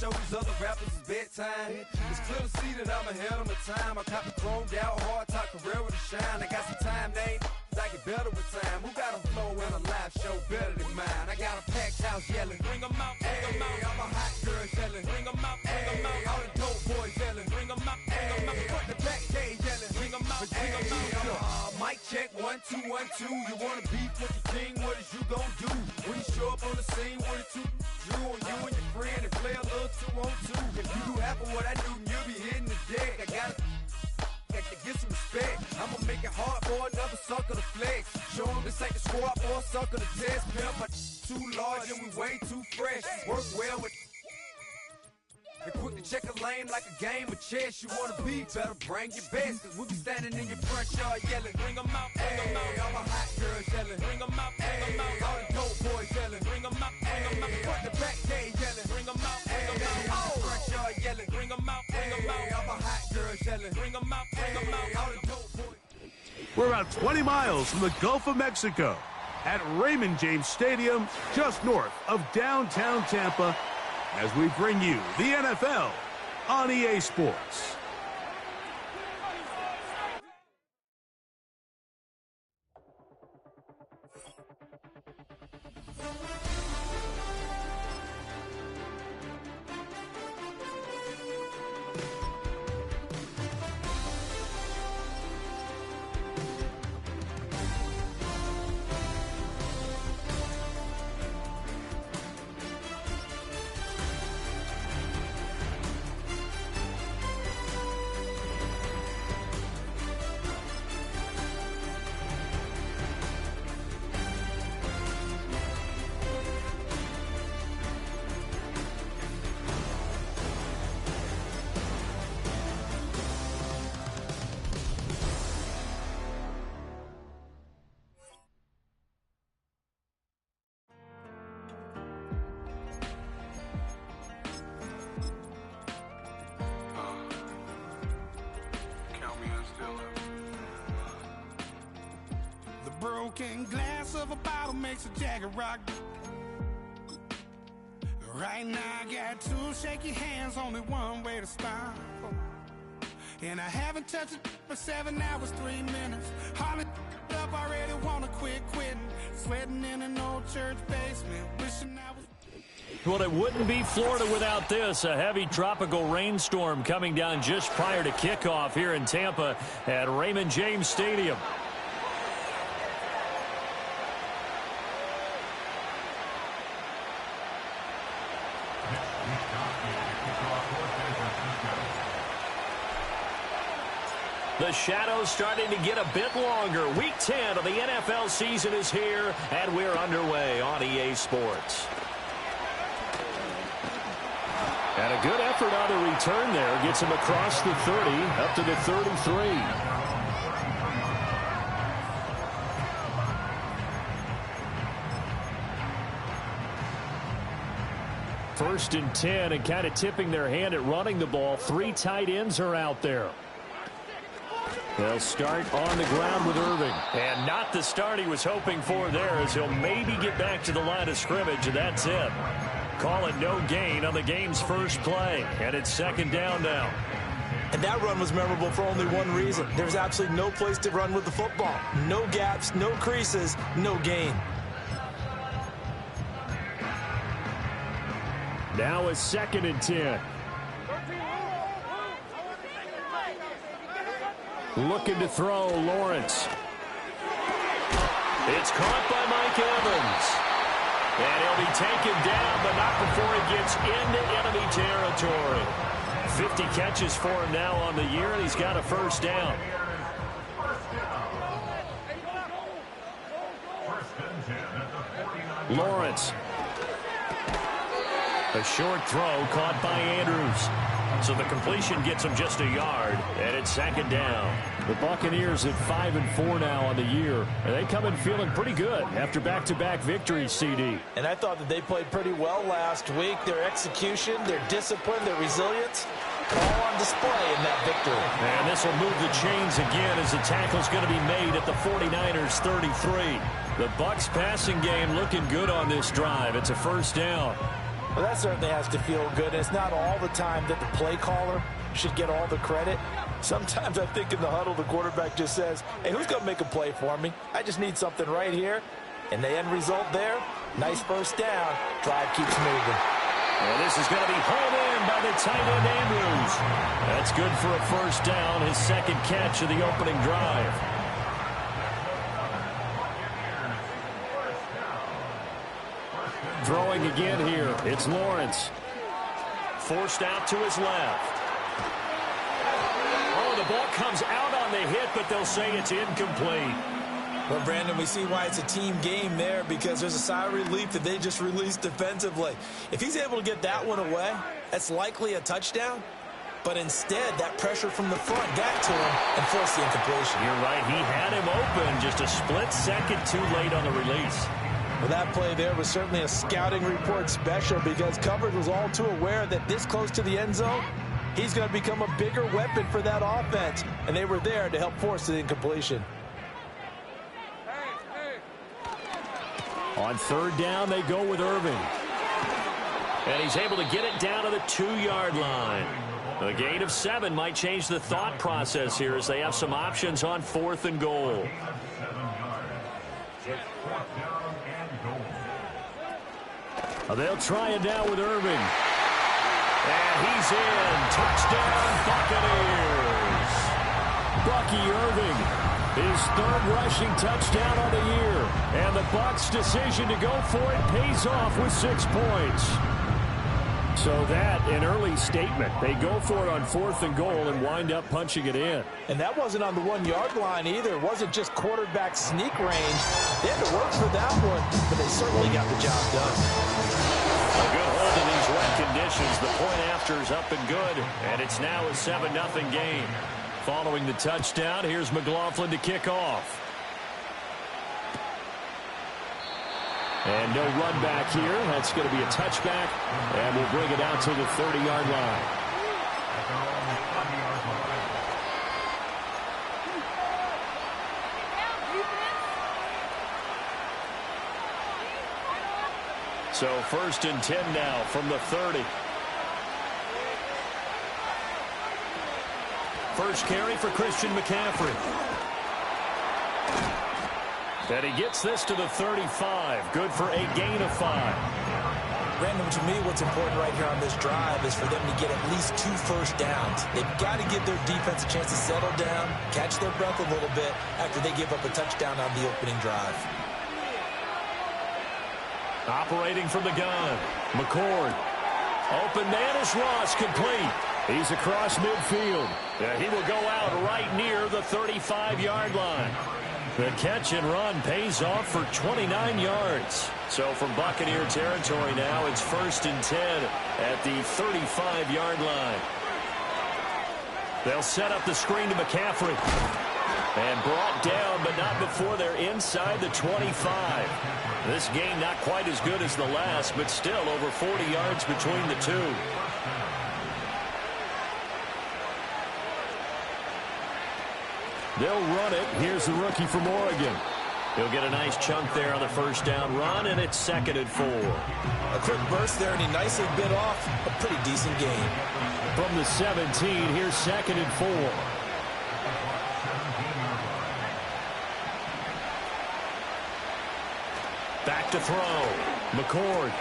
show these other rappers it's bedtime. It's clear to see that I'm ahead of my time. I copy chromed out, hard top career with a shine. I got some time, name. I get better with time. Who got a flow and a live show better than mine? I got a packed house yelling, bring 'em out, bring 'em out. I'm a hot girl yelling, bring 'em out, bring 'em out. All the dope boys yelling, bring 'em out, bring 'em out. Front the back gate yelling, bring 'em out, bring 'em out. Mic check, 1, 2, 1, 2. You wanna beef with the king? What is you gon' do? When you show up on the scene with a two, you and your friend and play a little 2-on-2. If you do half of what I do, then you'll be hitting the deck. I gotta get some respect. I'ma make it hard for another sucker to flex. Show him this ain't the squad for a sucker to test. Pimp, my too large and we way too fresh. Work well with and quick to check a lane like a game of chess. You wanna be better, bring your best. Cause we be standing in your front yard yelling, bring 'em out, bring 'em out. All my hot girls yelling, bring 'em out, bring 'em out. All the dope boys yelling, bring 'em out, bring 'em out. Front the back gate yelling, bring 'em out, bring 'em out. Oh, front yard yelling, bring 'em out, bring 'em out. All my hot girls yelling, bring 'em out, bring 'em out. All the dope boys. We're about 20 miles from the Gulf of Mexico at Raymond James Stadium, just north of downtown Tampa, as we bring you the NFL on EA Sports. Broken glass of a bottle makes a jagged rock. Right now I got two shaky hands, only one way to stop. And I haven't touched it for 7 hours, 3 minutes. Hardly up, already wanna quitting. Sweating in an old church basement, wishing I was. Well, it wouldn't be Florida without this. A heavy tropical rainstorm coming down just prior to kickoff here in Tampa at Raymond James Stadium. The shadows starting to get a bit longer. Week 10 of the NFL season is here, and we're underway on EA Sports. And a good effort on the return there. Gets him across the 30, up to the 33. First and 10, and kind of tipping their hand at running the ball. 3 tight ends are out there. They'll start on the ground with Irving. And not the start he was hoping for there, as he'll maybe get back to the line of scrimmage, and that's it. Call it no gain on the game's first play. And it's second down now. And that run was memorable for only one reason. There's absolutely no place to run with the football. No gaps, no creases, no gain. Now a second and 10. Looking to throw, Lawrence. It's caught by Mike Evans. And he'll be taken down, but not before he gets into enemy territory. 50 catches for him now on the year, and he's got a first down. Lawrence. A short throw caught by Andrews. So the completion gets him just a yard, and it's second down. The Buccaneers at 5-4 now on the year, and they come in feeling pretty good after back-to-back victories, CD. And I thought that they played pretty well last week. Their execution, their discipline, their resilience, all on display in that victory. And this will move the chains again as the tackle's going to be made at the 49ers 33. The Bucs passing game looking good on this drive. It's a first down. Well, that certainly has to feel good. And it's not all the time that the play caller should get all the credit. Sometimes I think in the huddle, the quarterback just says, hey, who's going to make a play for me? I just need something right here. And the end result there, nice first down. Drive keeps moving. Well, this is going to be hauled in by the tight end, Andrews. That's good for a first down, his second catch of the opening drive. Throwing again here, it's Lawrence. Forced out to his left. Oh, the ball comes out on the hit, but they'll say it's incomplete. Well, Brandon, we see why it's a team game there, because there's a sigh of relief that they just released defensively. If he's able to get that one away, that's likely a touchdown. But instead, that pressure from the front got to him and forced the incompletion. You're right. He had him open, just a split second too late on the release. Well, that play there was certainly a scouting report special, because coverage was all too aware that this close to the end zone, he's going to become a bigger weapon for that offense. And they were there to help force the incompletion. On third down, they go with Irving. And he's able to get it down to the 2-yard line. A gain of 7 might change the thought process here as they have some options on 4th and goal. They'll try it now with Irving. And he's in. Touchdown, Buccaneers. Bucky Irving. His third rushing touchdown on the year. And the Bucs' decision to go for it pays off with 6 points. So that, an early statement. They go for it on 4th and goal and wind up punching it in. And that wasn't on the 1-yard line either. It wasn't just quarterback sneak range. They had to work for that one, but they certainly got the job done. A good hold in these wet conditions. The point after is up and good, and it's now a 7-0 game. Following the touchdown, here's McLaughlin to kick off. And no run back here. That's going to be a touchback, and we'll bring it out to the 30-yard line. So 1st and 10 now from the 30. First carry for Christian McCaffrey. And he gets this to the 35. Good for a gain of 5. Brandon, to me, what's important right here on this drive is for them to get at least 2 first downs. They've got to give their defense a chance to settle down, catch their breath a little bit after they give up a touchdown on the opening drive. Operating from the gun, McCord. Open man is Ross, complete. He's across midfield. He will go out right near the 35-yard line. The catch and run pays off for 29 yards. So from Buccaneer territory now, it's 1st and 10 at the 35-yard line. They'll set up the screen to McCaffrey. And brought down, but not before they're inside the 25. This game not quite as good as the last, but still over 40 yards between the two. They'll run it. Here's the rookie from Oregon. He'll get a nice chunk there on the first down run, and it's 2nd and 4. A quick burst there, and he nicely bit off a pretty decent gain. From the 17, here's 2nd and 4. Back to throw. McCord.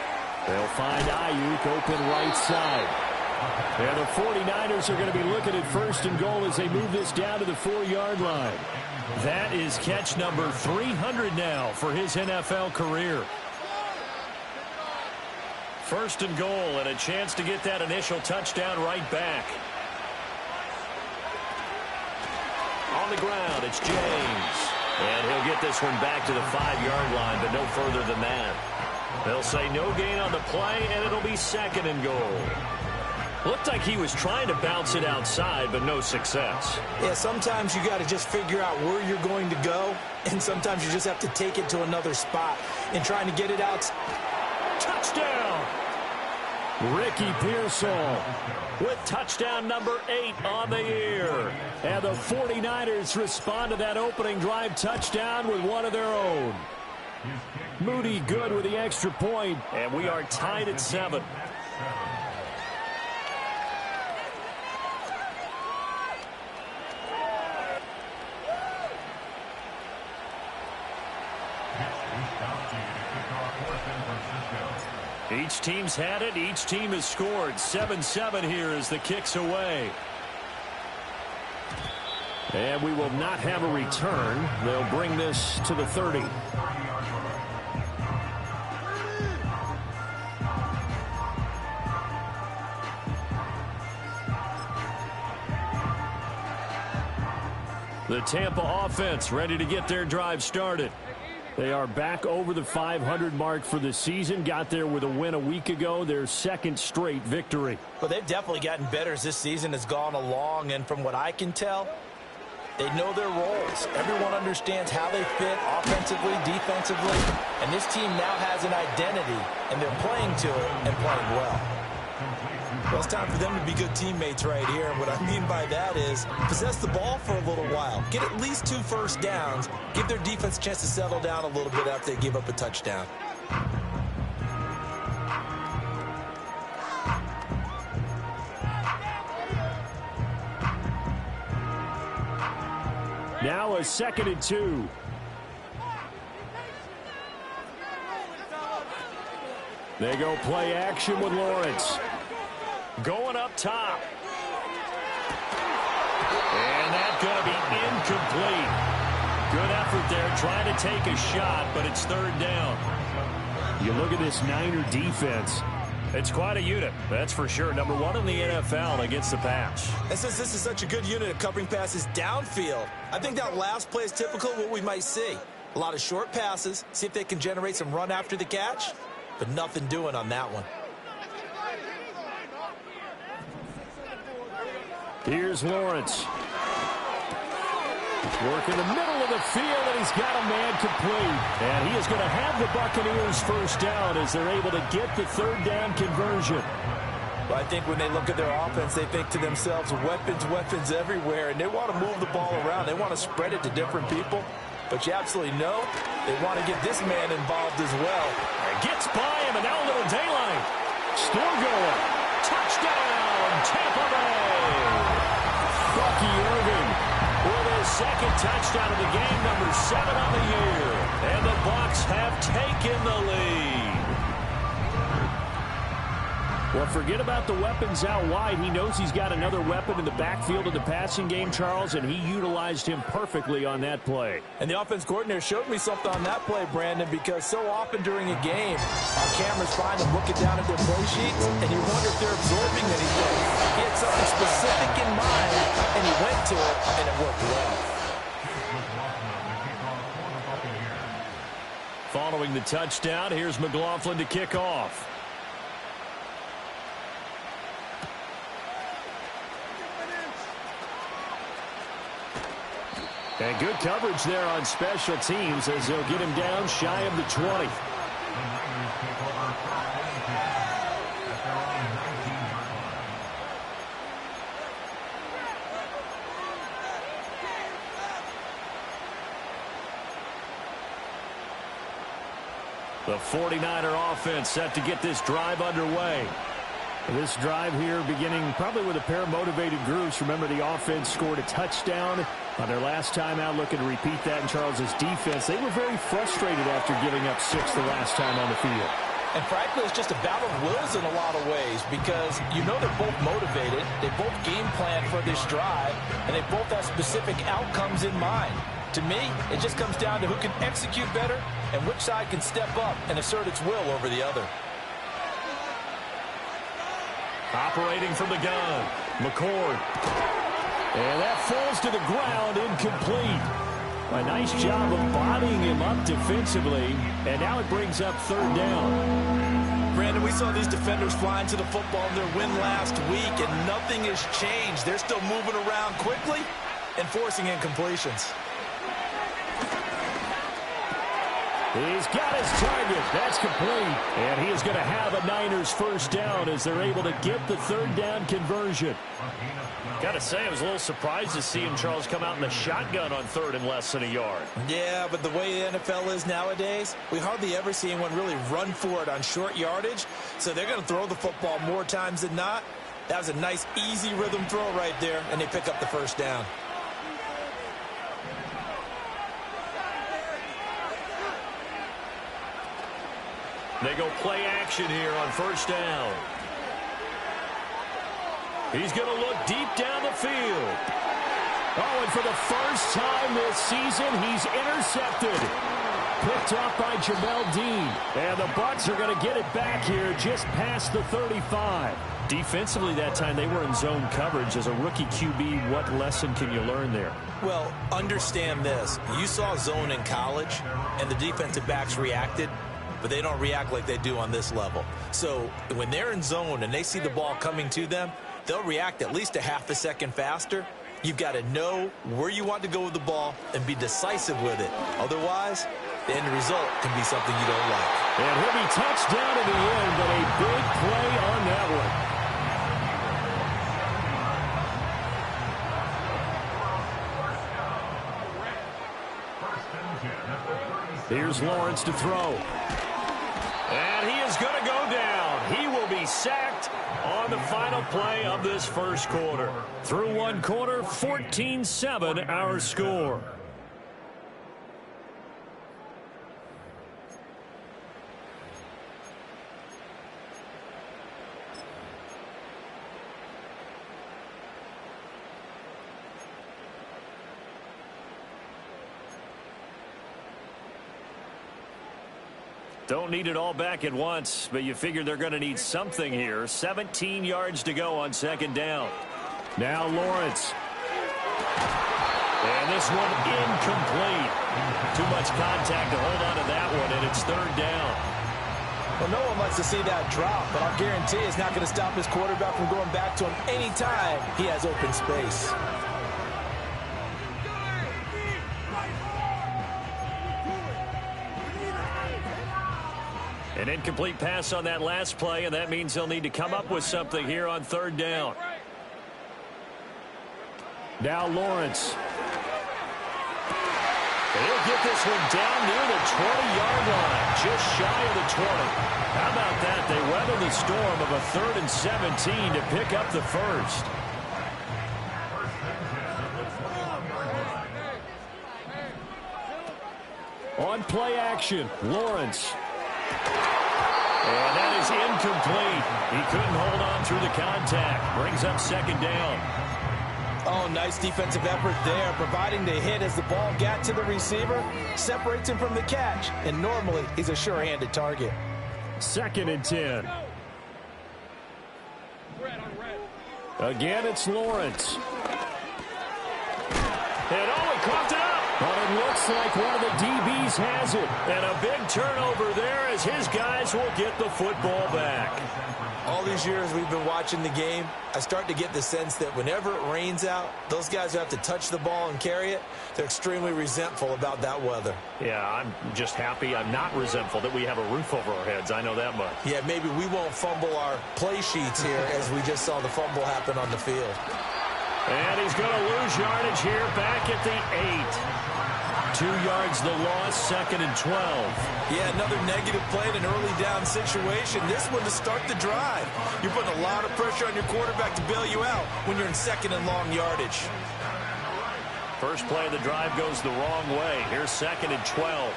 They'll find Ayuk open right side. And the 49ers are going to be looking at 1st and goal as they move this down to the 4-yard line. That is catch number 300 now for his NFL career. 1st and goal, and a chance to get that initial touchdown right back. On the ground, it's James. And he'll get this one back to the 5-yard line, but no further than that. They'll say no gain on the play, and it'll be 2nd and goal. Looked like he was trying to bounce it outside, but no success. Yeah, sometimes you got to just figure out where you're going to go, and sometimes you just have to take it to another spot and trying to get it out. Touchdown! Ricky Pearsall with touchdown number 8 on the year. And the 49ers respond to that opening drive touchdown with one of their own. Moody good with the extra point, and we are tied at 7. Each team's had it. Each team has scored. 7-7 here as the kick's away. And we will not have a return. They'll bring this to the 30. The Tampa offense ready to get their drive started. They are back over the 500 mark for the season. Got there with a win a week ago, their second straight victory. Well, they've definitely gotten better as this season has gone along, and from what I can tell, they know their roles. Everyone understands how they fit offensively, defensively, and this team now has an identity, and they're playing to it and playing well. Well, it's time for them to be good teammates right here. And what I mean by that is possess the ball for a little while. Get at least 2 first downs. Give their defense a chance to settle down a little bit after they give up a touchdown. Now a 2nd and 2. They go play action with Lawrence. Going up top. And that's going to be incomplete. Good effort there trying to take a shot, but it's 3rd down. You look at this Niner defense. It's quite a unit, that's for sure. Number 1 in the NFL against the pass. And since this is such a good unit of covering passes downfield, I think that last play is typical of what we might see. A lot of short passes, see if they can generate some run after the catch, but nothing doing on that one. Here's Lawrence. Working the middle of the field, and he's got a man complete. And he is going to have the Buccaneers first down as they're able to get the 3rd down conversion. Well, I think when they look at their offense, they think to themselves, weapons everywhere, and they want to move the ball around. They want to spread it to different people. But you absolutely know they want to get this man involved as well. And gets by him, and now a little daylight. Still going. Touchdown, Tampa Bay. Bucky Irving with his 2nd touchdown of the game, number 7 on the year. And the Bucs have taken the lead. Well, forget about the weapons out wide. He knows he's got another weapon in the backfield of the passing game, Charles, and he utilized him perfectly on that play. And the offense coordinator showed me something on that play, Brandon, because so often during a game, our cameras find them looking down at their play sheets, and you wonder if they're absorbing anything. He had something specific in mind, and he went to it, and it worked well. Following the touchdown, here's McLaughlin to kick off. And good coverage there on special teams as they'll get him down shy of the 20. The 49er offense set to get this drive underway. This drive here beginning probably with a pair of motivated groups. Remember, the offense scored a touchdown on their last time out. Looking to repeat that in Charles's defense. They were very frustrated after giving up 6 the last time on the field. And frankly, it's just a battle of wills in a lot of ways because you know they're both motivated. They both game plan for this drive, and they both have specific outcomes in mind. To me, it just comes down to who can execute better and which side can step up and assert its will over the other. Operating from the gun, McCord. And that falls to the ground, incomplete. A nice job of bodying him up defensively, and now it brings up 3rd down. Brandon, we saw these defenders flying to the football in their win last week, and nothing has changed. They're still moving around quickly and forcing incompletions. He's got his target. That's complete. And he is going to have a Niners first down as they're able to get the third down conversion. Got to say, I was a little surprised to see him, Charles, come out in the shotgun on third and less than a yard. Yeah, but the way the NFL is nowadays, we hardly ever see anyone really run for it on short yardage. So they're going to throw the football more times than not. That was a nice, easy rhythm throw right there, and they pick up the first down. They go play action here on first down. He's going to look deep down the field. Oh, and for the first time this season, he's intercepted. Picked up by Jamel Dean. And the Bucs are going to get it back here just past the 35. Defensively that time, they were in zone coverage. As a rookie QB, what lesson can you learn there? Well, understand this. You saw zone in college, and the defensive backs reacted, but they don't react like they do on this level. So when they're in zone and they see the ball coming to them, they'll react at least a half a second faster. You've got to know where you want to go with the ball and be decisive with it. Otherwise, the end result can be something you don't like. And he'll be touched down in the end, but a big play on that one. Here's Lawrence to throw. And he is going to go down. He will be sacked on the final play of this first quarter. Through one quarter, 14-7 our score. Don't need it all back at once, but you figure they're going to need something here. 17 yards to go on second down. Now Lawrence. And this one incomplete. Too much contact to hold on to that one, and it's third down. Well, no one likes to see that drop, but I'll guarantee it's not going to stop his quarterback from going back to him anytime he has open space. An incomplete pass on that last play, and that means they'll need to come up with something here on third down. Now Lawrence. He'll get this one down near the 20-yard line, just shy of the 20. How about that? They weather the storm of a 3rd and 17 to pick up the first. On play action, Lawrence. And that is incomplete. He couldn't hold on through the contact. Brings up second down. Oh, nice defensive effort there, providing the hit as the ball got to the receiver, separates him from the catch, and normally he's a sure-handed target. 2nd and 10. Again, it's Lawrence. And he coughed it up. But it looks like one of the DBs has it. And a big turnover there as his guys will get the football back. All these years we've been watching the game, I start to get the sense that whenever it rains out, those guys who have to touch the ball and carry it, they're extremely resentful about that weather. Yeah, I'm just happy I'm not resentful that we have a roof over our heads. I know that much. Yeah, maybe we won't fumble our play sheets here as we just saw the fumble happen on the field. And he's going to lose yardage here back at the 8. 2 yards the loss, 2nd and 12. Yeah, another negative play in an early down situation. This one to start the drive. You're putting a lot of pressure on your quarterback to bail you out when you're in 2nd and long yardage. First play of the drive goes the wrong way. Here's 2nd and 12.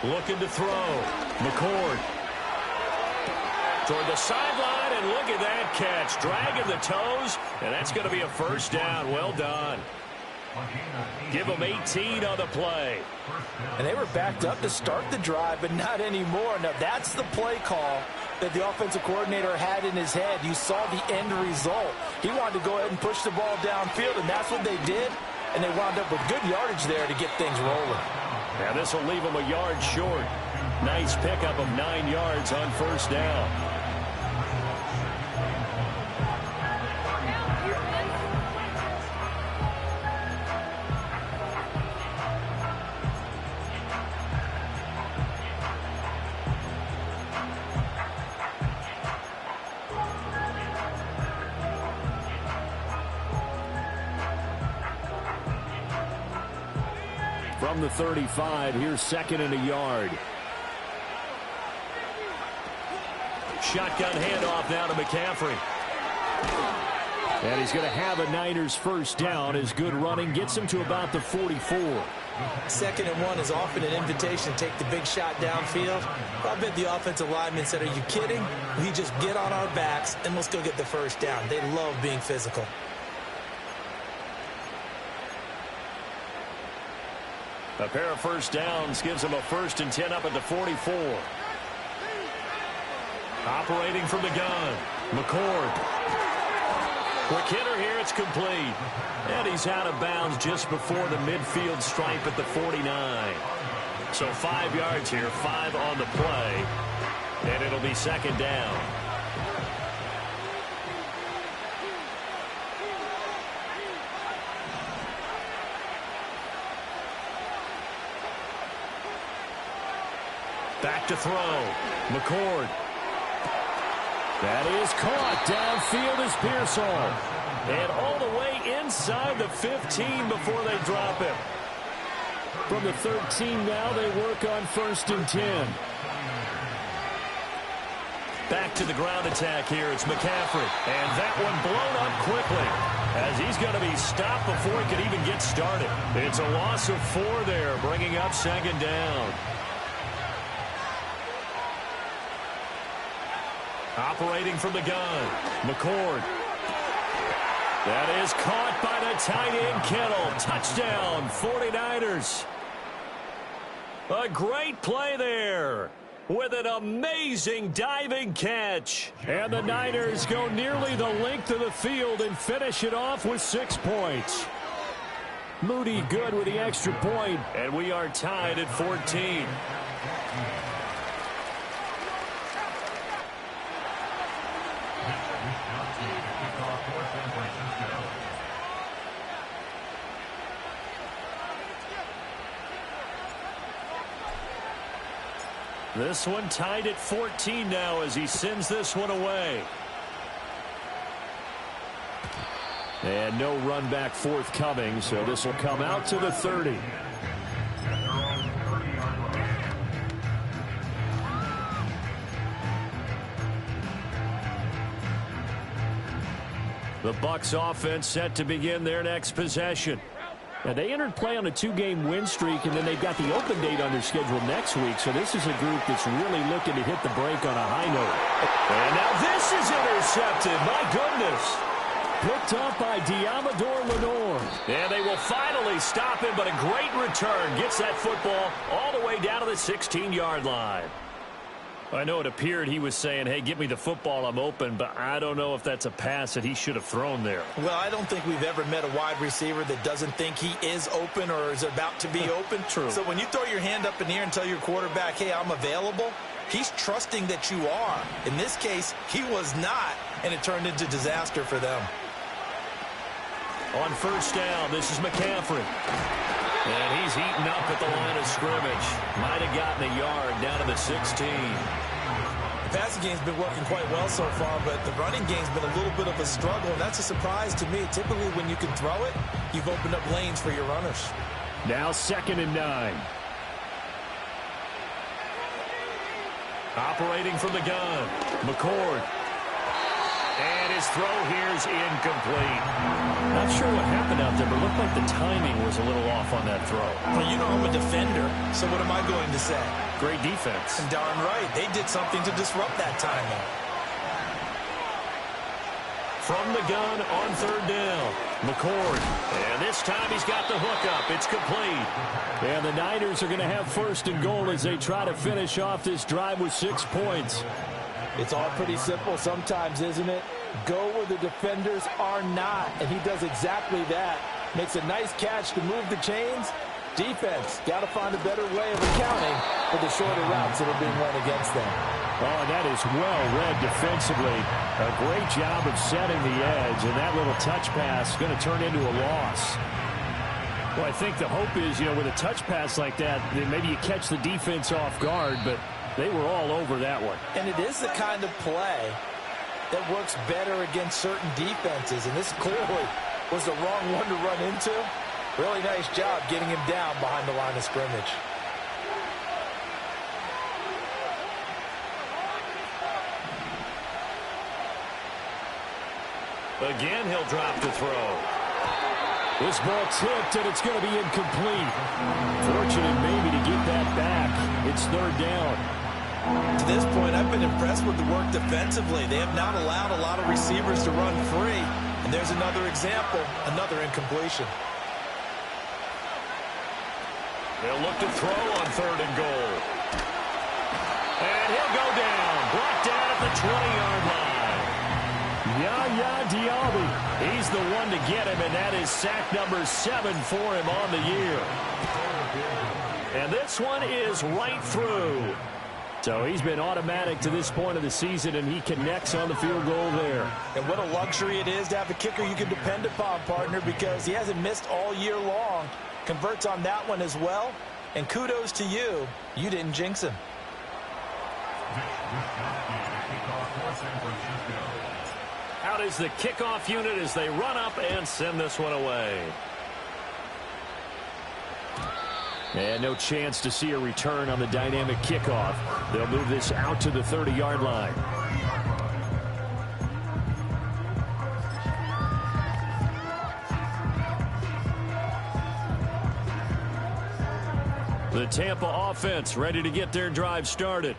Looking to throw. McCord. Toward the sideline, and look at that catch. Dragging the toes, and that's going to be a first down. Well done. Give them 18 on the play. And they were backed up to start the drive, but not anymore. Now, that's the play call that the offensive coordinator had in his head. You saw the end result. He wanted to go ahead and push the ball downfield, and that's what they did. And they wound up with good yardage there to get things rolling. Now, this will leave them a yard short. Nice pickup of 9 yards on first down. from the 35. Here's second and a yard. Shotgun handoff now to McCaffrey. And he's going to have a Niners first down as good running gets him to about the 44. 2nd and 1 is often an invitation to take the big shot downfield. I bet the offensive lineman said, are you kidding? We just get on our backs and let's go get the first down. They love being physical. A pair of first downs gives him a 1st and 10 up at the 44. Operating from the gun, McCord. Quick hitter here, it's complete. And he's out of bounds just before the midfield stripe at the 49. So 5 yards here, 5 on the play. And it'll be second down. Back to throw. McCord. That is caught. Downfield is Pearsall. And all the way inside the 15 before they drop him. From the 13 now, they work on 1st and 10. Back to the ground attack here. It's McCaffrey. And that one blown up quickly as he's going to be stopped before he could even get started. It's a loss of 4 there, bringing up second down. Operating from the gun, McCord. That is caught by the tight end, Kittle. Touchdown, 49ers. A great play there with an amazing diving catch. And the Niners go nearly the length of the field and finish it off with 6 points. Moody good with the extra point, and we are tied at 14. This one tied at 14 now as he sends this one away. And no run back forthcoming, so this will come out to the 30. The Bucs offense set to begin their next possession. Now, they entered play on a 2-game win streak, and then they've got the open date on their schedule next week. So this is a group that's really looking to hit the break on a high note. And now this is intercepted. My goodness. Picked up by Diamador Lenore. And they will finally stop him, but a great return. Gets that football all the way down to the 16-yard line. I know it appeared he was saying, hey, give me the football, I'm open, but I don't know if that's a pass that he should have thrown there. Well, I don't think we've ever met a wide receiver that doesn't think he is open or is about to be open. True. So when you throw your hand up in the air and tell your quarterback, hey, I'm available, he's trusting that you are. In this case, he was not, and it turned into disaster for them. On first down, this is McCaffrey. And he's eaten up at the line of scrimmage. Might have gotten a yard down to the 16. The passing game's been working quite well so far, but the running game's been a little bit of a struggle, and that's a surprise to me. Typically, when you can throw it, you've opened up lanes for your runners. Now 2nd and 9. Operating from the gun, McCord. And his throw here's incomplete. Not sure what happened out there, but it looked like the timing was a little off on that throw. Well, you know I'm a defender, so what am I going to say? Great defense. And darn right, they did something to disrupt that timing. From the gun on 3rd down, McCord. And this time he's got the hookup. It's complete. And the Niners are going to have 1st and goal as they try to finish off this drive with 6 points. It's all pretty simple sometimes, isn't it? Go where the defenders are not, and he does exactly that. Makes a nice catch to move the chains. Defense, got to find a better way of accounting for the shorter routes that are being run against them. Oh, that is well read defensively. A great job of setting the edge, and that little touch pass is going to turn into a loss. Well, I think the hope is, with a touch pass like that, maybe you catch the defense off guard, but they were all over that one. And it is the kind of play that works better against certain defenses. And this clearly was the wrong one to run into. Really nice job getting him down behind the line of scrimmage. Again, he'll drop the throw. This ball tipped, and it's going to be incomplete. Fortunate maybe to get that back. It's third down. To this point, I've been impressed with the work defensively. They have not allowed a lot of receivers to run free. And there's another example, another incompletion. They'll look to throw on third and goal. And he'll go down. Brought down at the 20-yard line. Yaya Diaby. He's the one to get him, and that is sack number 7 for him on the year. And this one is right through. So he's been automatic to this point of the season, and he connects on the field goal there. And what a luxury it is to have a kicker you can depend upon, partner, because he hasn't missed all year long. Converts on that one as well. And kudos to you. You didn't jinx him. Out is the kickoff unit as they run up and send this one away. And no chance to see a return on the dynamic kickoff. They'll move this out to the 30-yard line. The Tampa offense ready to get their drive started.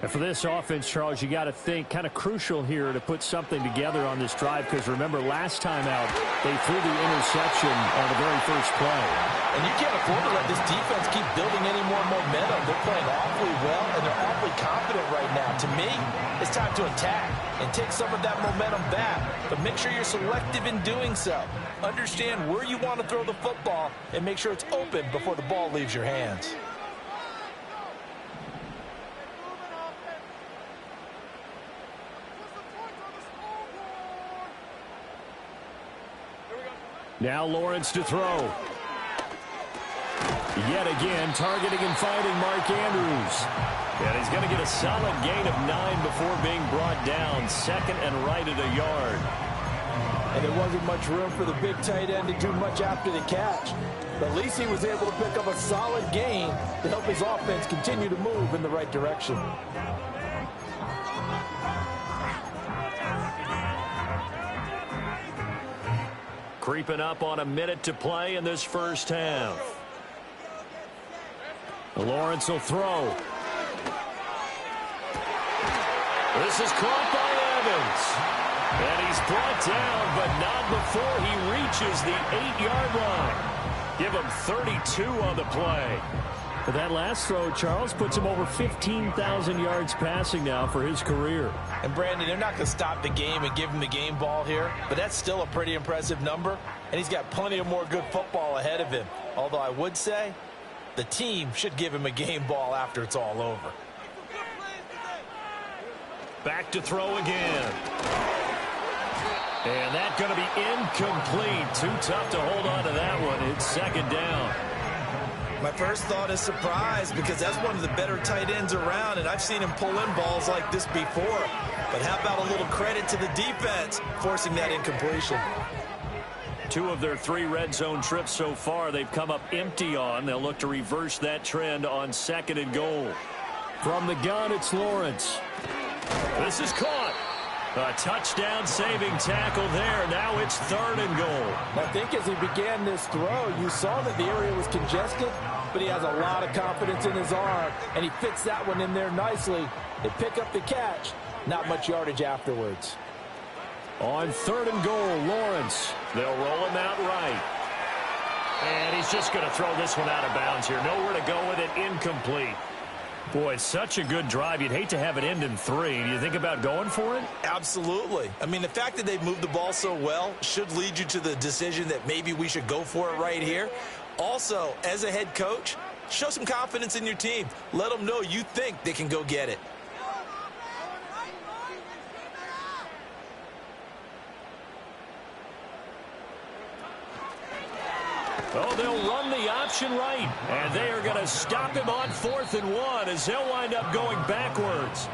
And for this offense, Charles, you got to think kind of crucial here to put something together on this drive, because remember last time out they threw the interception on the very first play. And you can't afford to let this defense keep building any more momentum. They're playing awfully well, and they're awfully confident right now. To me, it's time to attack and take some of that momentum back. But make sure you're selective in doing so. Understand where you want to throw the football and make sure it's open before the ball leaves your hands. Now Lawrence to throw. Yet again, targeting and finding Mark Andrews. And he's going to get a solid gain of 9 before being brought down. Second and right at a yard. And there wasn't much room for the big tight end to do much after the catch. But at least he was able to pick up a solid gain to help his offense continue to move in the right direction. Creeping up on a minute to play in this first half. Lawrence will throw. This is caught by Evans. And he's brought down, but not before he reaches the 8-yard line. Give him 32 on the play. But that last throw, Charles, puts him over 15,000 yards passing now for his career. And, Brandon, they're not going to stop the game and give him the game ball here, but that's still a pretty impressive number, and he's got plenty of more good football ahead of him. Although I would say the team should give him a game ball after it's all over. Back to throw again. And that's going to be incomplete. Too tough to hold on to that one. It's second down. My first thought is surprise, because that's one of the better tight ends around, and I've seen him pull in balls like this before. But how about a little credit to the defense forcing that incompletion? 2 of their 3 red zone trips so far they've come up empty on. They'll look to reverse that trend on second and goal. From the gun, it's Lawrence. This is caught. A touchdown-saving tackle there. Now it's third and goal. I think as he began this throw, you saw that the area was congested, but he has a lot of confidence in his arm, and he fits that one in there nicely. They pick up the catch. Not much yardage afterwards. On third and goal, Lawrence. They'll roll him out right. And he's just going to throw this one out of bounds here. Nowhere to go with it. Incomplete. Boy, it's such a good drive. You'd hate to have it end in 3. Do you think about going for it? Absolutely. I mean, the fact that they've moved the ball so well should lead you to the decision that maybe we should go for it right here. Also, as a head coach, show some confidence in your team. Let them know you think they can go get it. Oh, they'll run the option right. And they are going to stop him on 4th and 1 as they'll wind up going backwards.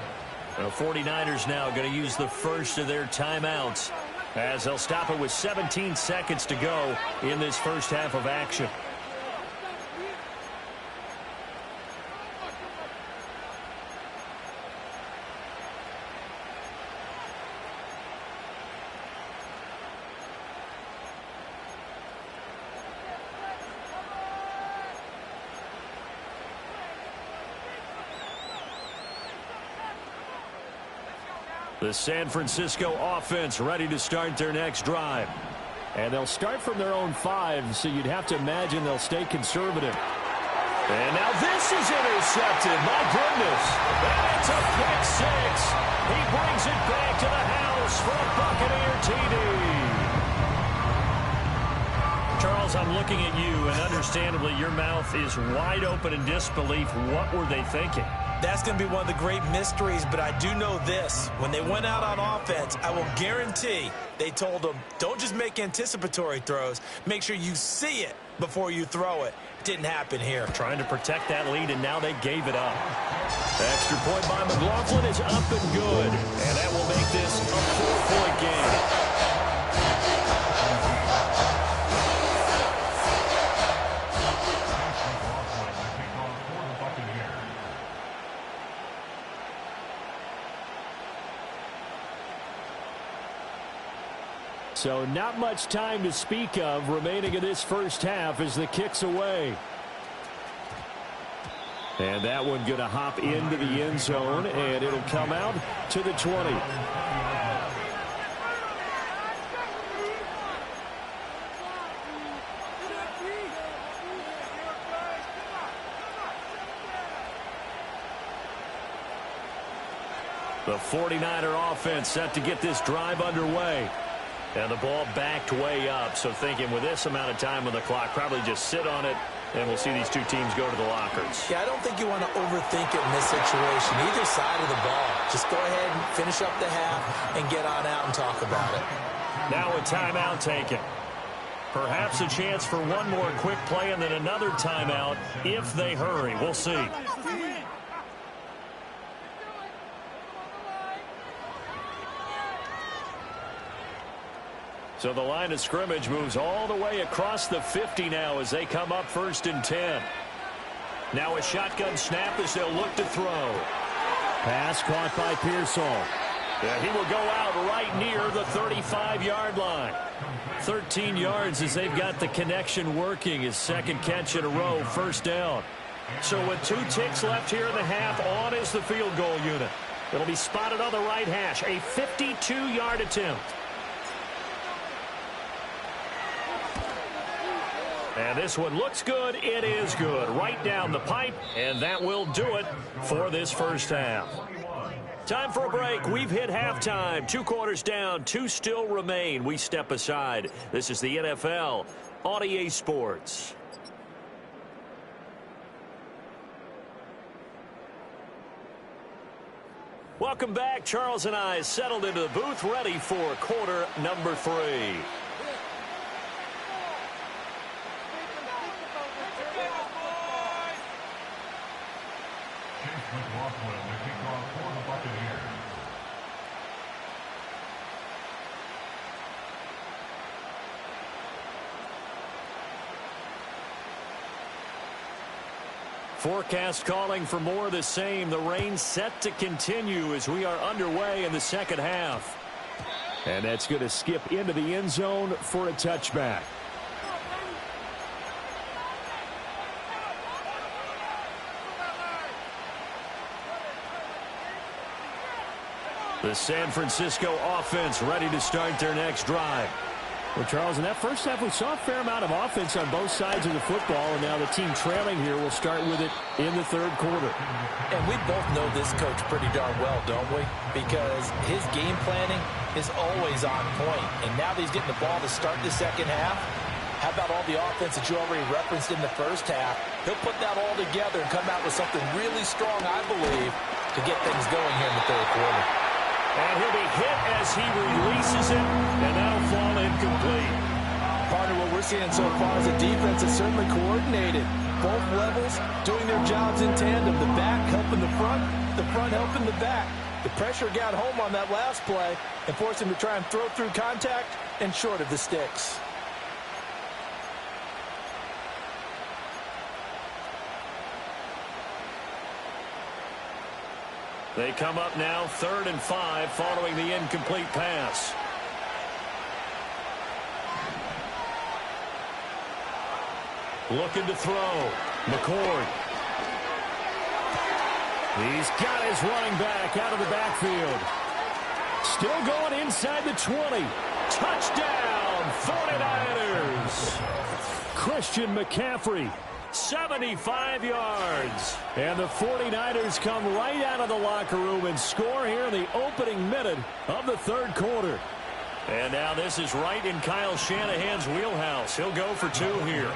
The 49ers now going to use the first of their timeouts as they'll stop it with 17 seconds to go in this first half of action. The San Francisco offense ready to start their next drive. And they'll start from their own 5, so you'd have to imagine they'll stay conservative. And now this is intercepted. My goodness. And it's a pick 6. He brings it back to the house for a Buccaneer TD. Charles, I'm looking at you, and understandably your mouth is wide open in disbelief. What were they thinking? That's going to be one of the great mysteries, but I do know this. When they went out on offense, I will guarantee they told them, don't just make anticipatory throws. Make sure you see it before you throw it. Didn't happen here. Trying to protect that lead, and now they gave it up. Extra point by McLaughlin is up and good, and that will make this a 4-point game. So not much time to speak of remaining in this first half as the kick's away. And that one going to hop into the end zone, and it'll come out to the 20. The 49er offense set to get this drive underway. And the ball backed way up, so thinking with this amount of time on the clock, probably just sit on it, and we'll see these two teams go to the lockers. Yeah, I don't think you want to overthink it in this situation, either side of the ball. Just go ahead and finish up the half and get on out and talk about it. Now a timeout taken. Perhaps a chance for one more quick play and then another timeout if they hurry. We'll see. So the line of scrimmage moves all the way across the 50 now as they come up 1st and 10. Now a shotgun snap as they'll look to throw. Pass caught by Pearsall. Yeah, he will go out right near the 35-yard line. 13 yards as they've got the connection working. His second catch in a row, 1st down. So with 2 ticks left here in the half, on is the field goal unit. It'll be spotted on the right hash. A 52-yard attempt. And this one looks good. It is good. Right down the pipe, and that will do it for this first half. Time for a break. We've hit halftime. 2 quarters down, 2 still remain. We step aside. This is the NFL on EA Sports. Welcome back. Charles and I settled into the booth, ready for quarter number 3. Forecast calling for more of the same. The rain set to continue as we are underway in the second half. And that's going to skip into the end zone for a touchback. The San Francisco offense ready to start their next drive. Well, Charles, in that first half, we saw a fair amount of offense on both sides of the football, and now the team trailing here will start with it in the 3rd quarter. And we both know this coach pretty darn well, don't we? Because his game planning is always on point. And now that he's getting the ball to start the second half, how about all the offense that you already referenced in the first half? He'll put that all together and come out with something really strong, I believe, to get things going here in the 3rd quarter. And he'll be hit as he releases it, and that'll fall incomplete. Partner, what we're seeing so far is the defense is certainly coordinated. Both levels doing their jobs in tandem. The back helping the front helping the back. The pressure got home on that last play and forced him to try and throw through contact and short of the sticks. They come up now 3rd and 5 following the incomplete pass. Looking to throw. McCord. He's got his running back out of the backfield. Still going inside the 20. Touchdown, 49ers. Christian McCaffrey, 75 yards. And the 49ers come right out of the locker room and score here in the opening minute of the 3rd quarter. And now this is right in Kyle Shanahan's wheelhouse. He'll go for 2 here.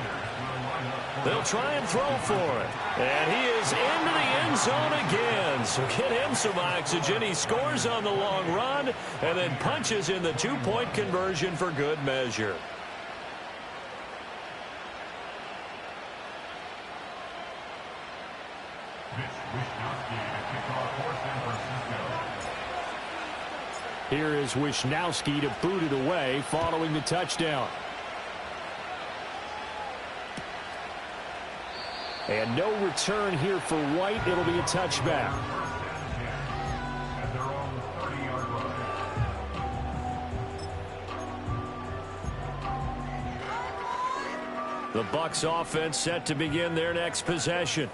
They'll try and throw for it. And he is into the end zone again. So get him some oxygen. He scores on the long run and then punches in the 2-point conversion for good measure. Here is Wisnowski to boot it away following the touchdown. And no return here for White. It'll be a touchback. The Bucs offense set to begin their next possession.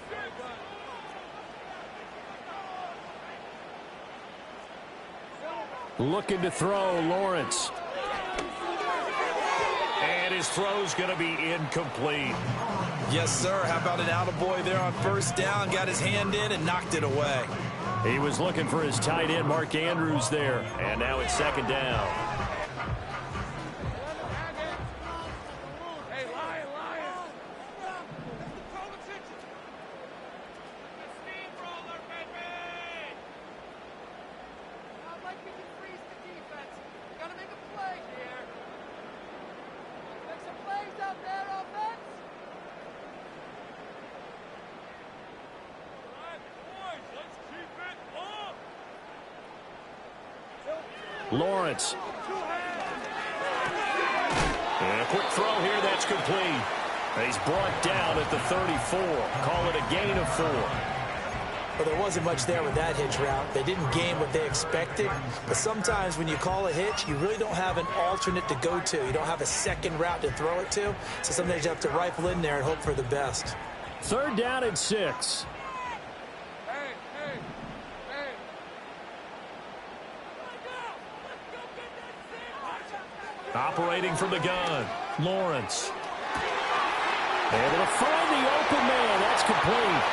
Looking to throw, Lawrence. And his throw's going to be incomplete. Yes, sir. How about an attaboy there on 1st down? Got his hand in and knocked it away. He was looking for his tight end, Mark Andrews, there. And now it's 2nd down. Lawrence. And a quick throw here that's complete. He's brought down at the 34. Call it a gain of 4. Well, there wasn't much there with that hitch route. They didn't gain what they expected. But sometimes when you call a hitch, you really don't have an alternate to go to. You don't have a second route to throw it to. So sometimes you have to rifle in there and hope for the best. 3rd down and 6. Operating from the gun, Lawrence. Able to find the open man. That's complete.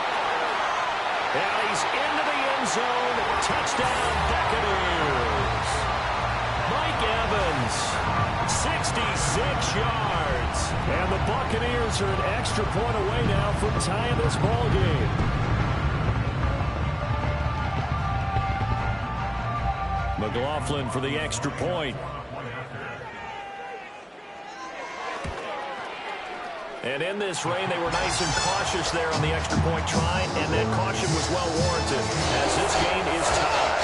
And he's into the end zone. Touchdown, Buccaneers. Mike Evans, 66 yards. And the Buccaneers are an extra point away now from tying this ball game. McLaughlin for the extra point. And in this rain, they were nice and cautious there on the extra point try, and that caution was well warranted as this game is tied.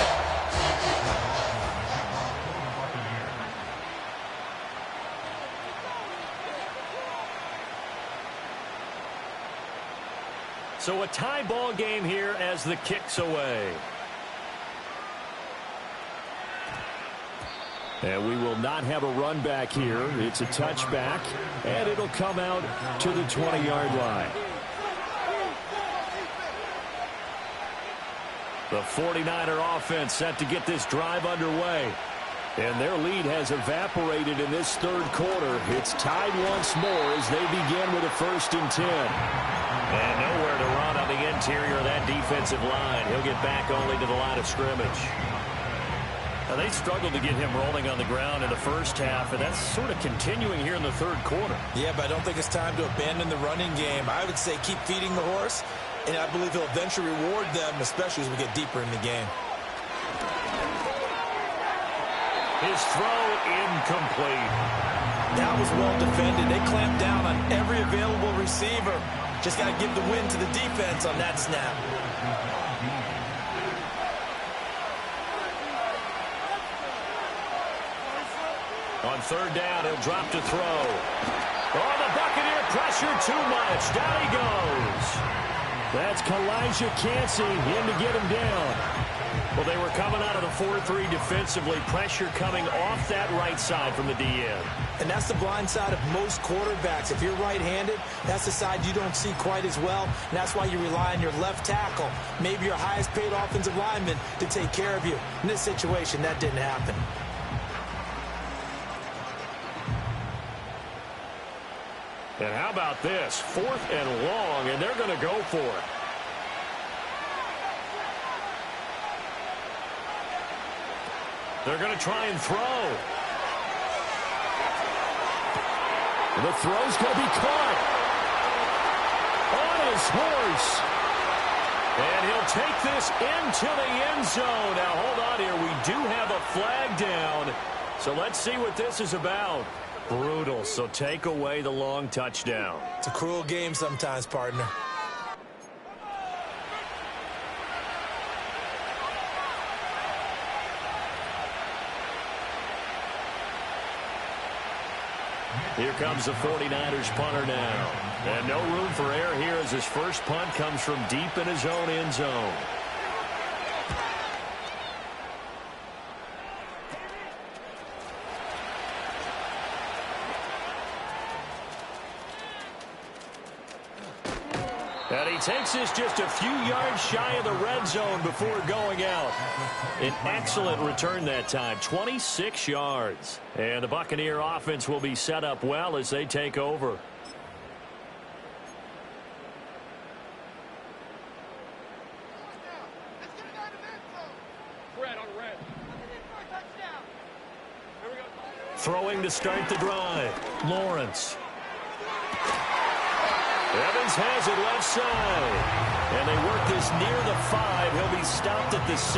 So a tie ball game here as the kick's away. And we will not have a run back here. It's a touchback, and it'll come out to the 20-yard line. The 49er offense set to get this drive underway. And their lead has evaporated in this 3rd quarter. It's tied once more as they begin with a 1st and 10. And nowhere to run on the interior of that defensive line. He'll get back only to the line of scrimmage. Now, they struggled to get him rolling on the ground in the 1st half, and that's sort of continuing here in the 3rd quarter. Yeah, but I don't think it's time to abandon the running game. I would say keep feeding the horse, and I believe he'll eventually reward them, especially as we get deeper in the game. His throw incomplete. That was well defended. They clamped down on every available receiver. Just got to give the win to the defense on that snap. On third down, he'll drop to throw. Oh, the Buccaneer pressure too much. Down he goes. That's Kalijah Cansey in to get him down. Well, they were coming out of the 4-3 defensively. Pressure coming off that right side from the DN. And that's the blind side of most quarterbacks. If you're right-handed, that's the side you don't see quite as well. And that's why you rely on your left tackle, maybe your highest-paid offensive lineman, to take care of you. In this situation, that didn't happen. And how about this? 4th and long, and they're going to go for it. They're going to try and throw. The throw's going to be caught on his horse. And he'll take this into the end zone. Now, hold on here. We do have a flag down. So let's see what this is about. Brutal. So take away the long touchdown. It's a cruel game sometimes, partner. Here comes the 49ers punter now. And no room for error here as his first punt comes from deep in his own end zone. And he takes this just a few yards shy of the red zone before going out. An excellent return that time, 26 yards. And the Buccaneer offense will be set up well as they take over. Throwing to start the drive, Lawrence. Evans has it left side. And they work this near the 5. He'll be stopped at the 6.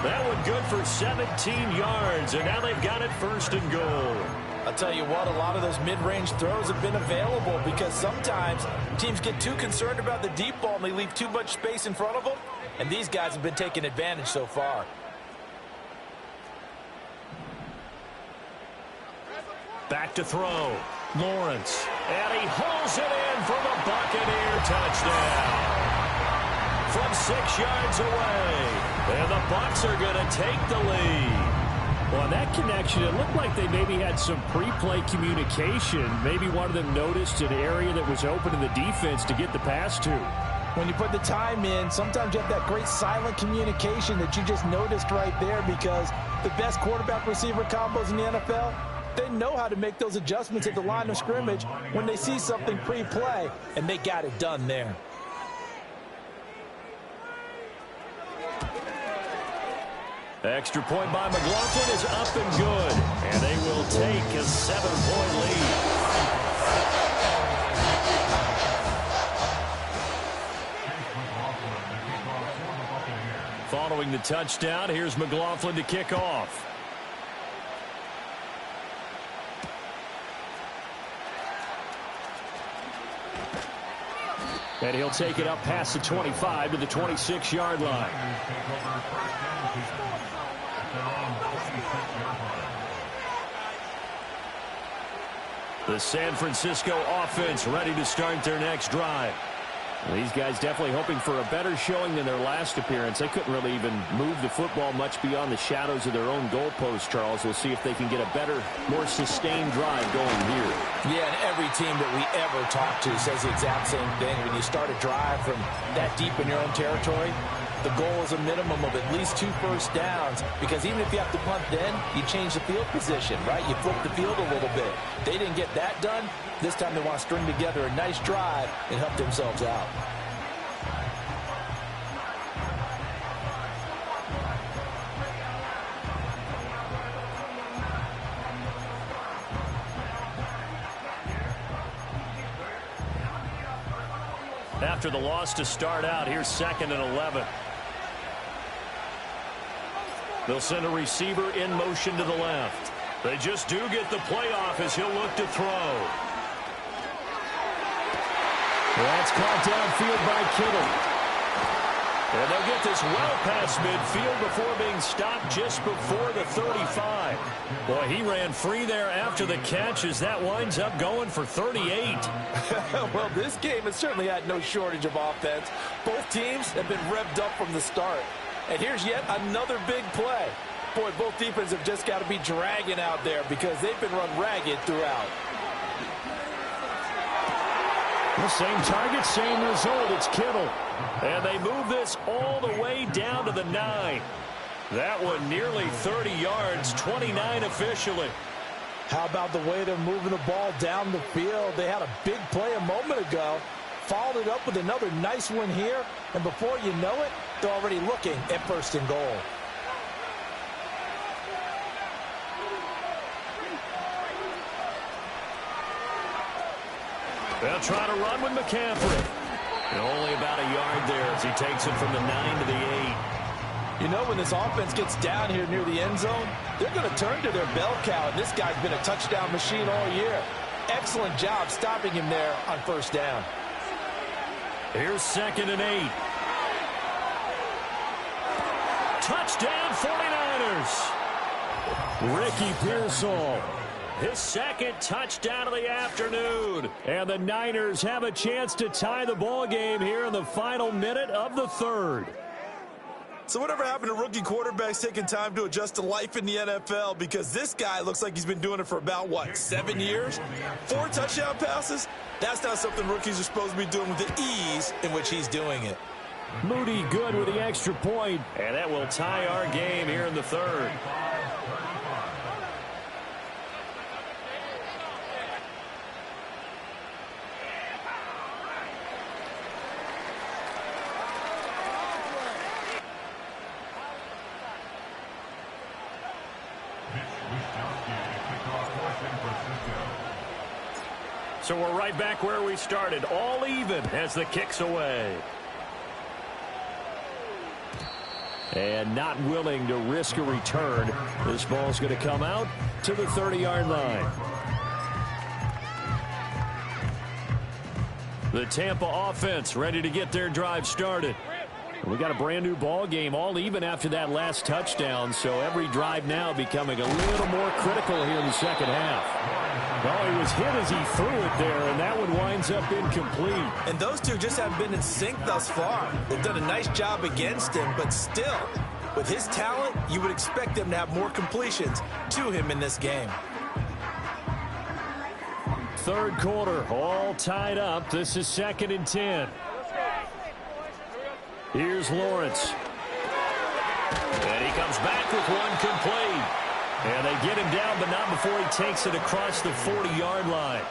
That one good for 17 yards. And now they've got it 1st and goal. I'll tell you what, a lot of those mid-range throws have been available because sometimes teams get too concerned about the deep ball and they leave too much space in front of them. And these guys have been taking advantage so far. Back to throw. Lawrence. And he hauls it in for the Buccaneer touchdown. From 6 yards away. And the Bucs are going to take the lead. Well, on that connection, it looked like they maybe had some pre-play communication. Maybe one of them noticed an area that was open in the defense to get the pass to. When you put the time in, sometimes you have that great silent communication that you just noticed right there, because the best quarterback-receiver combos in the NFL, they know how to make those adjustments at the line of scrimmage when they see something pre-play, and they got it done there. Extra point by McLaughlin is up and good, and they will take a 7-point lead. Following the touchdown, here's McLaughlin to kick off. And he'll take it up past the 25 to the 26-yard line. The San Francisco offense ready to start their next drive. Well, these guys definitely hoping for a better showing than their last appearance. They couldn't really even move the football much beyond the shadows of their own goalpost, Charles. We'll see if they can get a better, more sustained drive going here. Yeah, and every team that we ever talk to says the exact same thing. When you start a drive from that deep in your own territory, the goal is a minimum of at least 2 first downs, because even if you have to punt then, you change the field position, right? You flip the field a little bit. They didn't get that done. This time they want to string together a nice drive and help themselves out. After the loss to start out, here's 2nd and 11. They'll send a receiver in motion to the left. They just do get the playoff as he'll look to throw. That's caught downfield by Kittle. And they'll get this well past midfield before being stopped just before the 35. Boy, he ran free there after the catch as that winds up going for 38. Well, this game has certainly had no shortage of offense. Both teams have been revved up from the start. And here's yet another big play. Boy, both defenses have just got to be dragging out there because they've been run ragged throughout. The same target, same result. It's Kittle. And they move this all the way down to the 9. That one nearly 30 yards, 29 officially. How about the way they're moving the ball down the field? They had a big play a moment ago, followed it up with another nice one here, and before you know it, they're already looking at 1st and goal. They'll try to run with McCaffrey. And only about a yard there as he takes it from the 9 to the 8. You know, when this offense gets down here near the end zone, they're going to turn to their bell cow, and this guy's been a touchdown machine all year. Excellent job stopping him there on 1st down. Here's 2nd and 8. Touchdown 49ers. Ricky Pearsall. His 2nd touchdown of the afternoon. And the Niners have a chance to tie the ball game here in the final minute of the 3rd. So whatever happened to rookie quarterbacks taking time to adjust to life in the NFL? Because this guy looks like he's been doing it for about, 7 years? 4 touchdown passes? That's not something rookies are supposed to be doing with the ease in which he's doing it. Moody good with the extra point. And that will tie our game here in the 3rd. So we're right back where we started, all even as the kick's away. And not willing to risk a return. This ball's going to come out to the 30-yard line. The Tampa offense ready to get their drive started. We got a brand new ball game, all even after that last touchdown, so every drive now becoming a little more critical here in the 2nd half. Well, he was hit as he threw it there, and that one winds up incomplete. And those two just haven't been in sync thus far. They've done a nice job against him, but still, with his talent, you would expect them to have more completions to him in this game. 3rd quarter, all tied up. This is 2nd and 10. Here's Lawrence. And he comes back with one complete. And they get him down, but not before he takes it across the 40-yard line.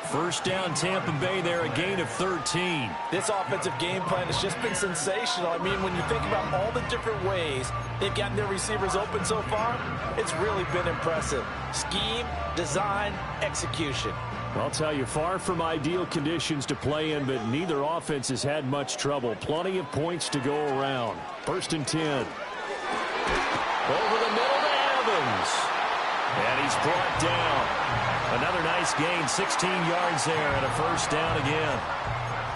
1st down, Tampa Bay there, a gain of 13. This offensive game plan has just been sensational. I mean, when you think about all the different ways they've gotten their receivers open so far, it's really been impressive. Scheme, design, execution. I'll tell you, far from ideal conditions to play in, but neither offense has had much trouble. Plenty of points to go around. 1st and 10. Over the middle to Evans. And he's brought down. Another nice gain, 16 yards there, and a 1st down again.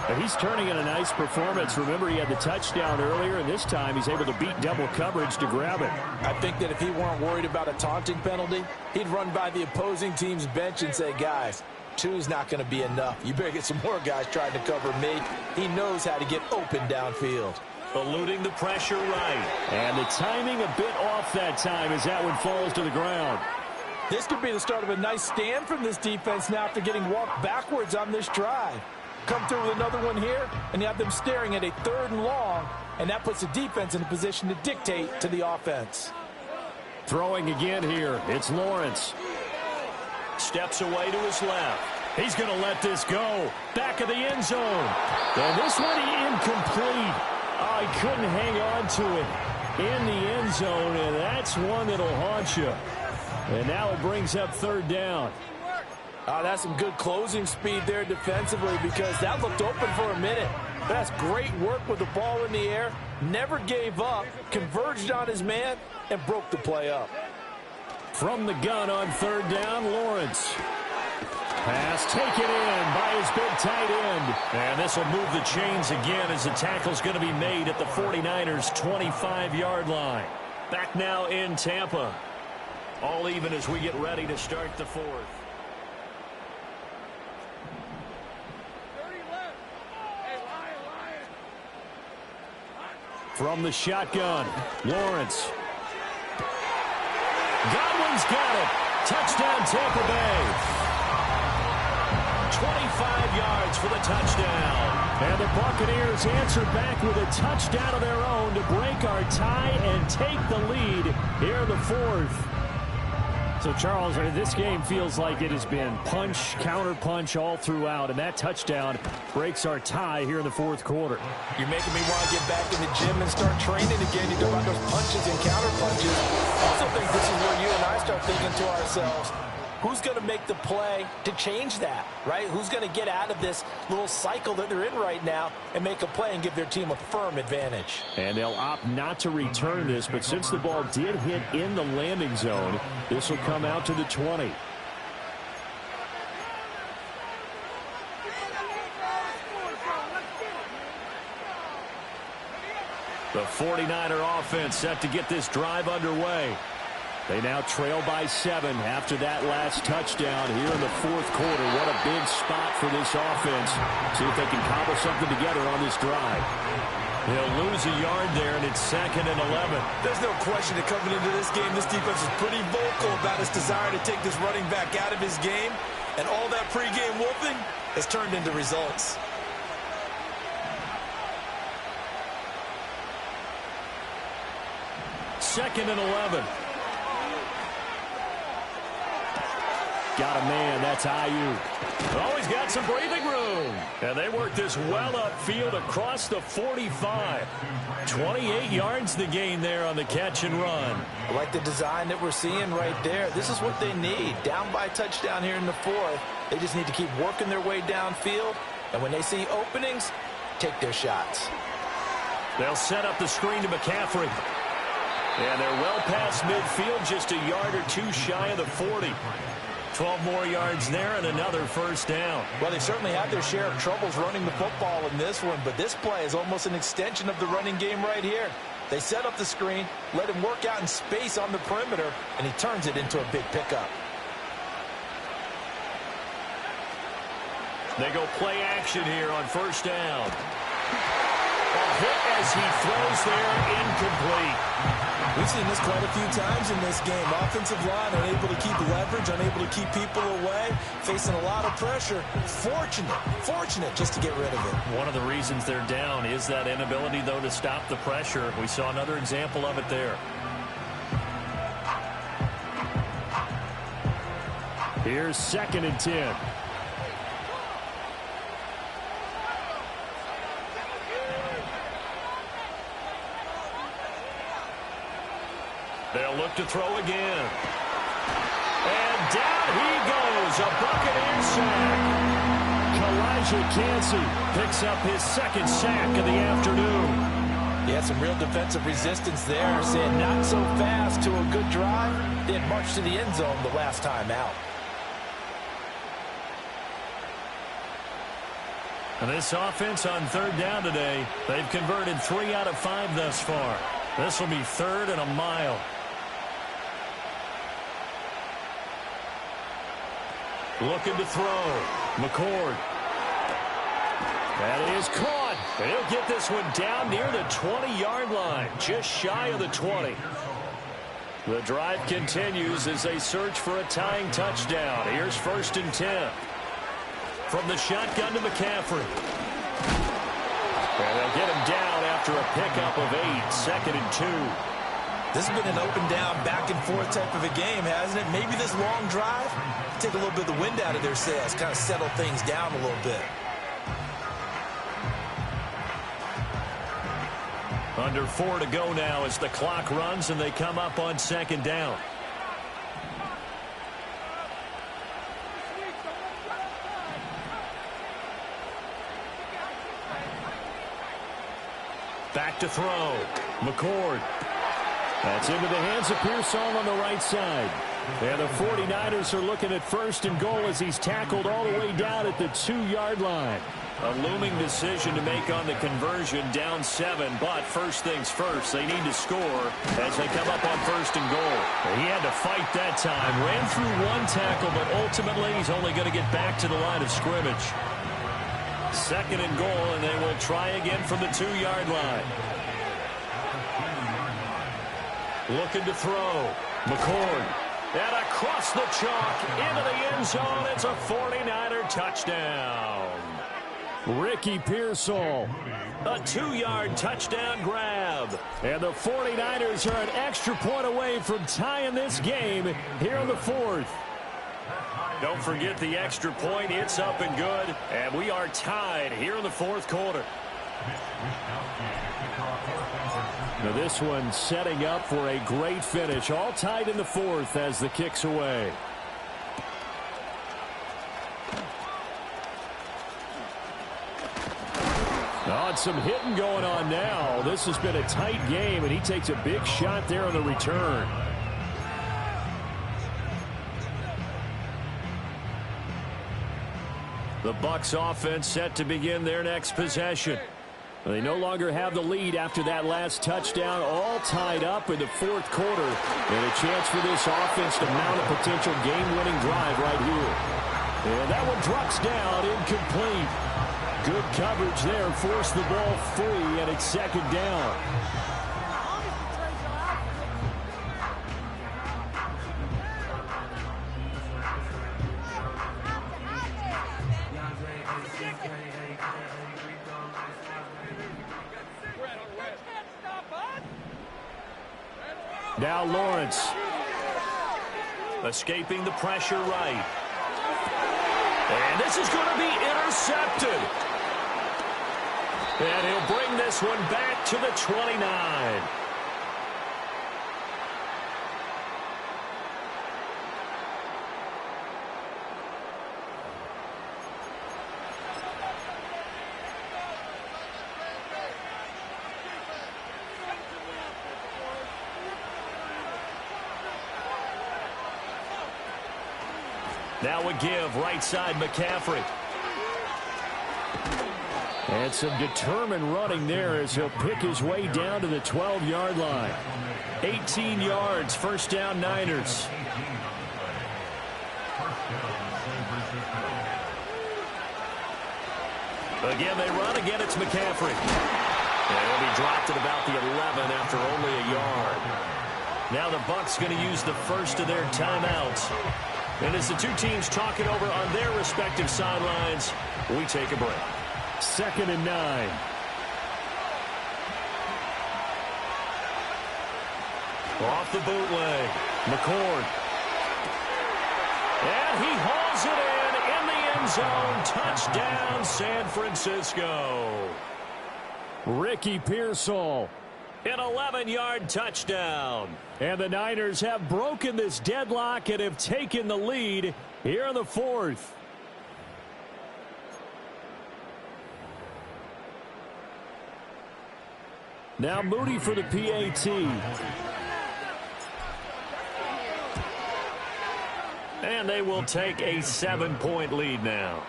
And he's turning in a nice performance. Remember, he had the touchdown earlier, and this time he's able to beat double coverage to grab it. I think that if he weren't worried about a taunting penalty, he'd run by the opposing team's bench and say, guys, 2's not going to be enough. You better get some more guys trying to cover me. He knows how to get open downfield. Eluding the pressure right. And the timing a bit off that time as that one falls to the ground. This could be the start of a nice stand from this defense now after getting walked backwards on this drive. Come through with another one here, and you have them staring at a 3rd and long, and that puts the defense in a position to dictate to the offense. Throwing again here, it's Lawrence. Steps away to his left. He's going to let this go. Back of the end zone. And this one incomplete. Oh, he couldn't hang on to it in the end zone, and that's one that'll haunt you. And now it brings up 3rd down. That's some good closing speed there defensively because that looked open for a minute. That's great work with the ball in the air. Never gave up, converged on his man, and broke the play up. From the gun on 3rd down, Lawrence. Pass taken in by his big tight end. And this will move the chains again as the tackle's going to be made at the 49ers' 25-yard line. Back now in Tampa. All even as we get ready to start the fourth. From the shotgun, Lawrence. Godwin's got it. Touchdown, Tampa Bay. 25 yards for the touchdown. And the Buccaneers answer back with a touchdown of their own to break our tie and take the lead here in the fourth. So, Charles, this game feels like it has been punch, counter-punch all throughout, and that touchdown breaks our tie here in the fourth quarter. You're making me want to get back in the gym and start training again. You talk about those punches and counter-punches. I also think this is where you and I start thinking to ourselves, who's going to make the play to change that, right? Who's going to get out of this little cycle that they're in right now and make a play and give their team a firm advantage? And they'll opt not to return this, but since the ball did hit in the landing zone, this will come out to the 20. The 49er offense set to get this drive underway. They now trail by 7 after that last touchdown here in the fourth quarter. What a big spot for this offense. See if they can cobble something together on this drive. He'll lose a yard there, and it's 2nd and 11. There's no question that coming into this game, this defense is pretty vocal about its desire to take this running back out of his game. And all that pregame wolfing has turned into results. Second and 11. Got a man, that's Ayuk. Oh, he's got some breathing room. And they work this well upfield across the 45. 28 yards the gain there on the catch and run. I like the design that we're seeing right there. This is what they need. Down by touchdown here in the fourth. They just need to keep working their way downfield. And when they see openings, take their shots. They'll set up the screen to McCaffrey. And they're well past midfield, just a yard or two shy of the 40. 12 more yards there and another first down. Well, they certainly had their share of troubles running the football in this one, but this play is almost an extension of the running game right here. They set up the screen, let him work out in space on the perimeter, and he turns it into a big pickup. They go play action here on first down. A hit as he throws there, incomplete. We've seen this quite a few times in this game. Offensive line unable to keep leverage, unable to keep people away, facing a lot of pressure. Fortunate just to get rid of it. One of the reasons they're down is that inability, though, to stop the pressure. We saw another example of it there. Here's 2nd and 10. They'll look to throw again. And down he goes. A Buccaneer sack. Elijah Cansey picks up his 2nd sack of the afternoon. He had some real defensive resistance there, saying not so fast to a good drive. They had marched to the end zone the last time out. And this offense on 3rd down today, they've converted 3 out of 5 thus far. This will be 3rd and a mile. Looking to throw. McCord. That is caught. He'll get this one down near the 20-yard line, just shy of the 20. The drive continues as they search for a tying touchdown. Here's 1st and 10. From the shotgun to McCaffrey. And they'll get him down after a pickup of 8, 2nd and 2. This has been an up-and-down, back-and-forth type of a game, hasn't it? Maybe this long drive, take a little bit of the wind out of their sails, kind of settle things down a little bit. Under 4 to go now as the clock runs and they come up on 2nd down. Back to throw. McCord. That's into the hands of Pearsall on the right side. And the 49ers are looking at 1st and goal as he's tackled all the way down at the 2-yard line. A looming decision to make on the conversion, down 7, but first things first, they need to score as they come up on 1st and goal. He had to fight that time, ran through one tackle, but ultimately he's only going to get back to the line of scrimmage. 2nd and goal, and they will try again from the 2-yard line. Looking to throw. McCord. And across the chalk into the end zone. It's a 49er touchdown. Ricky Pearsall. A 2-yard touchdown grab. And the 49ers are an extra point away from tying this game here in the 4th. Don't forget the extra point. It's up and good. And we are tied here in the 4th quarter. Now this one setting up for a great finish. All tied in the 4th as the kick's away. Oh, and some hitting going on now. This has been a tight game, and he takes a big shot there on the return. The Bucs offense set to begin their next possession. They no longer have the lead after that last touchdown, all tied up in the 4th quarter. And a chance for this offense to mount a potential game-winning drive right here. And that one drops down, incomplete. Good coverage there, forced the ball free, and it's 2nd down. Now Lawrence. Escaping the pressure right. And this is going to be intercepted. And he'll bring this one back to the 29. Now a give, right side McCaffrey. And some determined running there as he'll pick his way down to the 12-yard line. 18 yards, 1st down Niners. Again, they run. Again, it's McCaffrey. And he'll be dropped at about the 11 after only a yard. Now the Bucs going to use the first of their timeouts. And as the two teams talk it over on their respective sidelines, we take a break. 2nd and 9. Off the bootleg. McCord. And he hauls it in the end zone. Touchdown, San Francisco. Ricky Pearsall. An 11-yard touchdown. And the Niners have broken this deadlock and have taken the lead here in the 4th. Now Moody for the PAT. And they will take a 7-point lead now.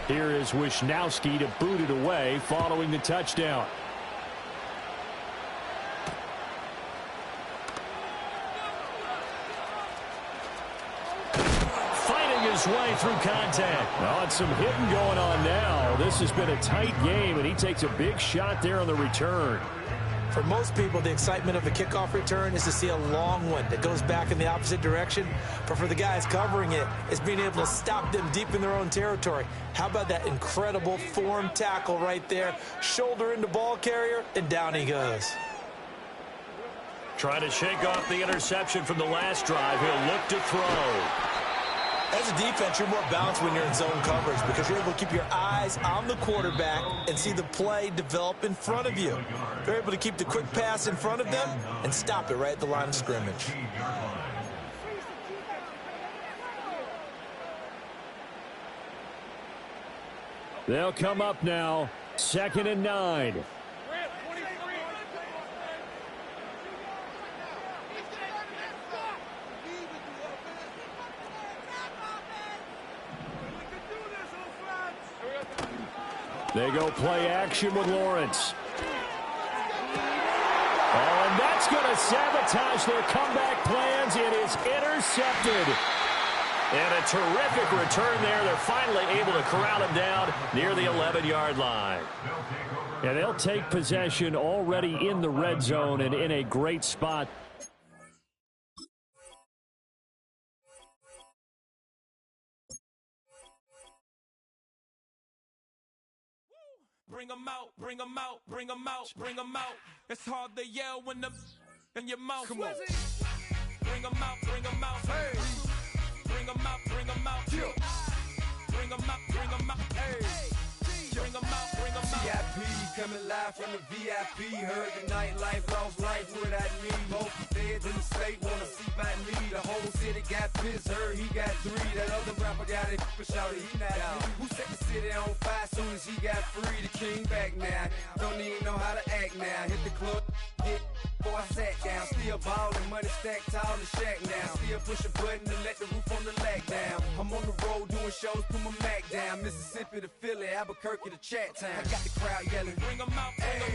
Here is Wisnowski to boot it away following the touchdown. Fighting his way through contact. Oh, and some hitting going on now. This has been a tight game, and he takes a big shot there on the return. For most people, the excitement of a kickoff return is to see a long one that goes back in the opposite direction. But for the guys covering it, it's being able to stop them deep in their own territory. How about that incredible form tackle right there? Shoulder into ball carrier, and down he goes. Trying to shake off the interception from the last drive. He'll look to throw. As a defense, you're more balanced when you're in zone coverage because you're able to keep your eyes on the quarterback and see the play develop in front of you. You're able to keep the quick pass in front of them and stop it right at the line of scrimmage. They'll come up now, 2nd and 9. They go play action with Lawrence. Oh, and that's going to sabotage their comeback plans. It is intercepted. And a terrific return there. They're finally able to corral him down near the 11-yard line. And they'll take possession already in the red zone and in a great spot. Bring 'em out, bring 'em out, bring 'em out, bring 'em out. It's hard to yell when the in your mouth. Come on. Bring 'em out, bring 'em out. Hey. Bring 'em out, bring 'em out. Yeah. Bring 'em out, bring 'em out. Hey. Bring 'em out, bring 'em out. VIP coming live from the VIP. Heard the nightlife, lost life without me. Most feds in the state wanna see by me. The whole city got pissed, heard he got 3. That other rapper got it, but shouted he not out. Who set the city on fire soon as he got free? The king back now, don't even know how to act now. Hit the club, get before I sat down. Still ballin', money stacked tall in the shack now. Still push a button to let the roof on the lag down. I'm on the road doing shows, put my Mac down. Mississippi to Philly, Albuquerque to Chat Town. I got the crowd yelling, bring 'em out, bring 'em